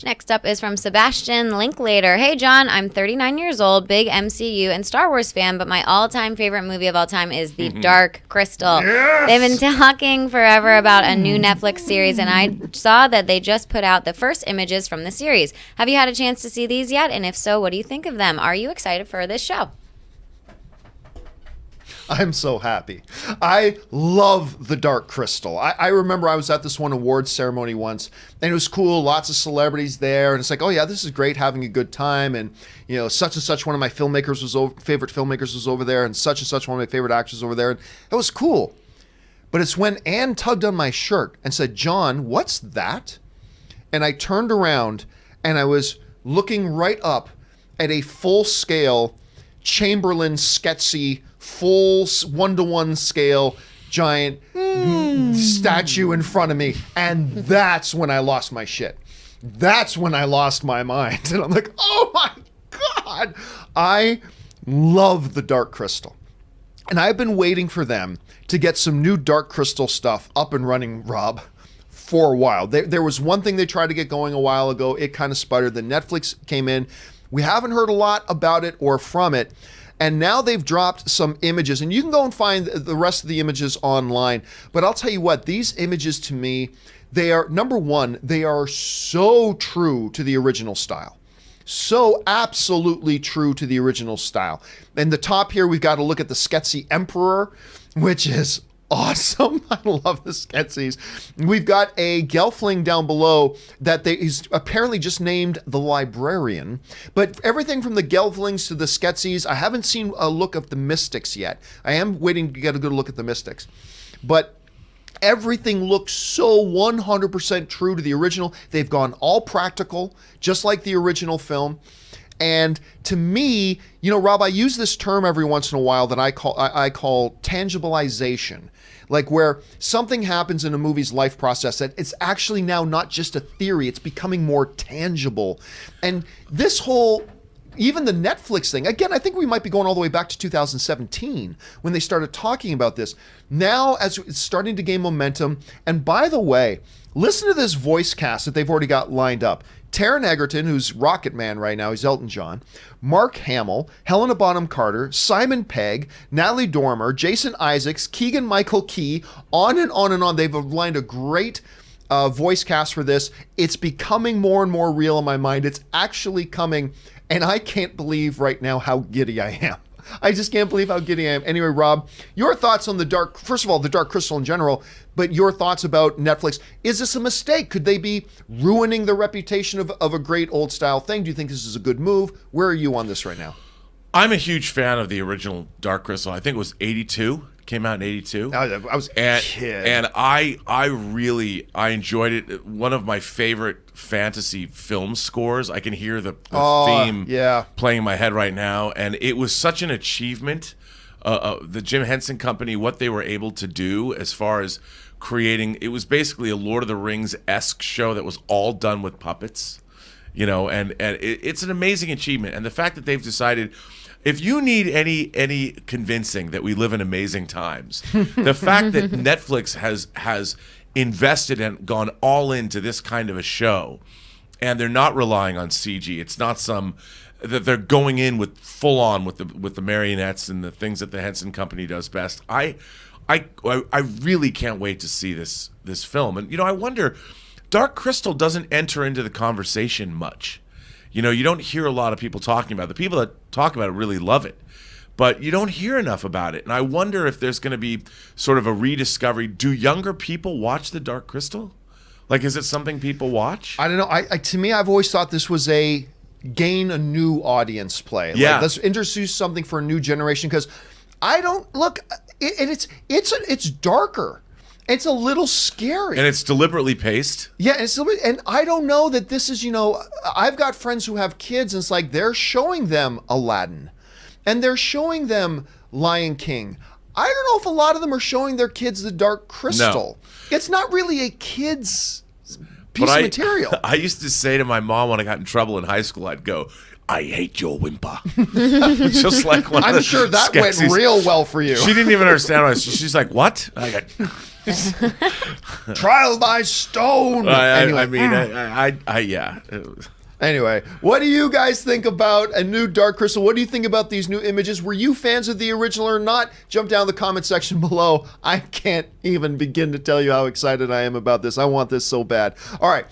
Next up is from Sebastian Linklater. Hey, John, I'm 39 years old, big MCU and Star Wars fan, but my all-time favorite movie of all time is The Dark Crystal. Yes! They've been talking forever about a new Netflix series, and I saw that they just put out the first images from the series. Have you had a chance to see these yet? And if so, what do you think of them? Are you excited for this show? I'm so happy. I love The Dark Crystal. I remember I was at this one awards ceremony once, and it was cool. Lots of celebrities there, and it's like, oh yeah, this is great, having a good time. And you know, such and such one of my favorite filmmakers was over there, and such one of my favorite actors over there, and it was cool. But it's when Anne tugged on my shirt and said, "John, what's that?" And I turned around, and I was looking right up at a full-scale Chamberlain Sketsy, full 1-to-1 scale giant statue in front of me, and that's when I lost my shit. That's when I lost my mind, and I'm like, oh my god, I love The Dark Crystal, and I've been waiting for them to get some new Dark Crystal stuff up and running, Rob, for a while. There was one thing they tried to get going a while ago. It kind of sputtered. Then Netflix came in. We haven't heard a lot about it or from it. And now they've dropped some images, and you can go and find the rest of the images online. But I'll tell you what, these images to me, they are, number one, they are so true to the original style. So absolutely true to the original style. And the top here, we've got to look at the Sketsy Emperor, which is awesome. I love the Sketsies. We've got a Gelfling down below that he's apparently just named the Librarian. But everything from the Gelflings to the Sketsies, I haven't seen a look of the Mystics yet. I am waiting to get a good look at the Mystics. But everything looks so 100% true to the original. They've gone all practical, just like the original film. And to me, you know, Rob, I use this term every once in a while that I call tangibilization. Like where something happens in a movie's life process that it's actually now not just a theory, it's becoming more tangible. And this whole, even the Netflix thing, again, I think we might be going all the way back to 2017 when they started talking about this. Now, as it's starting to gain momentum, and by the way, listen to this voice cast that they've already got lined up. Taron Egerton, who's Rocket Man right now, he's Elton John, Mark Hamill, Helena Bonham Carter, Simon Pegg, Natalie Dormer, Jason Isaacs, Keegan-Michael Key, on and on and on. They've lined a great voice cast for this. It's becoming more and more real in my mind. It's actually coming, and I can't believe right now how giddy I am. I just can't believe how giddy I am. Anyway, Rob, your thoughts on first of all, the Dark Crystal in general, but your thoughts about Netflix. Is this a mistake? Could they be ruining the reputation of a great old style thing? Do you think this is a good move? Where are you on this right now? I'm a huge fan of the original Dark Crystal. I think it was 82. Came out in 82. I was a kid. And I really enjoyed it. One of my favorite fantasy film scores. I can hear the theme playing in my head right now. And it was such an achievement. The Jim Henson Company, what they were able to do as far as creating, it was basically a Lord of the Rings-esque show that was all done with puppets. You know, and it's an amazing achievement. And the fact that they've decided, if you need any convincing that we live in amazing times, the fact that Netflix has invested and gone all into this kind of a show, and they're not relying on CG. It's not that they're going in with full on with the marionettes and the things that the Henson Company does best. I really can't wait to see this film. And you know, I wonder, Dark Crystal doesn't enter into the conversation much. You know, you don't hear a lot of people talking about it. The people that talk about it really love it, but you don't hear enough about it. And I wonder if there's going to be sort of a rediscovery. Do younger people watch The Dark Crystal? Like, is it something people watch? I don't know. To me, I've always thought this was gain a new audience play. Yeah. Like, let's introduce something for a new generation, because I don't look. It's darker. It's a little scary. And it's deliberately paced. Yeah, and I don't know that this is, you know, I've got friends who have kids, and it's like they're showing them Aladdin, and they're showing them Lion King. I don't know if a lot of them are showing their kids The Dark Crystal. No. It's not really a kid's piece of material. I used to say to my mom when I got in trouble in high school, I'd go, I hate your whimper. Just like one of I'm the sure that Skeksis. went real well for you. She didn't even understand what I was. She's like, what? I got trial by stone. Yeah. Anyway, what do you guys think about a new Dark Crystal? What do you think about these new images? Were you fans of the original or not? Jump down in the comment section below. I can't even begin to tell you how excited I am about this. I want this so bad. All right,